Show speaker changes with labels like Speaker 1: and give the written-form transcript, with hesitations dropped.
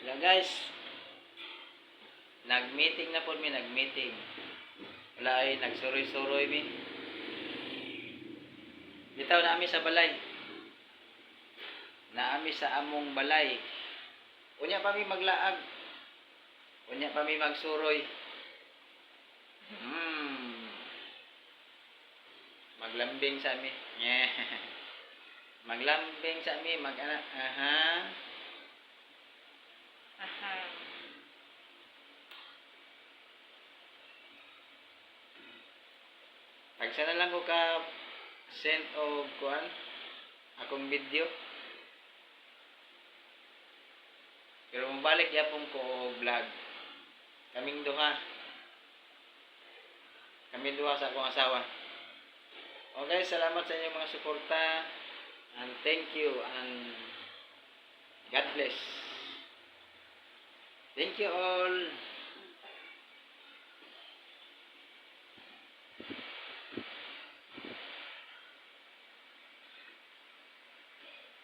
Speaker 1: Ya guys, nag-meeting na po mi, nag-meeting. Wala ay nagsuroy-suroy mi. Bitaw na ami sa balay. Naami sa among balay. Unya pa mi maglaag. Unya pa mi magsuroy. Maglambing sa mi. Yeah. Maglambing sa mi, mag-ana. Aha.
Speaker 2: Aha.
Speaker 1: Tagsa na lang ko ka send o kuan akong video. Pero mabalik yapon ko og vlog. Kaming duha. Kami duha sa akong asawa. Okay, salamat sa inyong mga suporta. And thank you and God bless. Thank you all.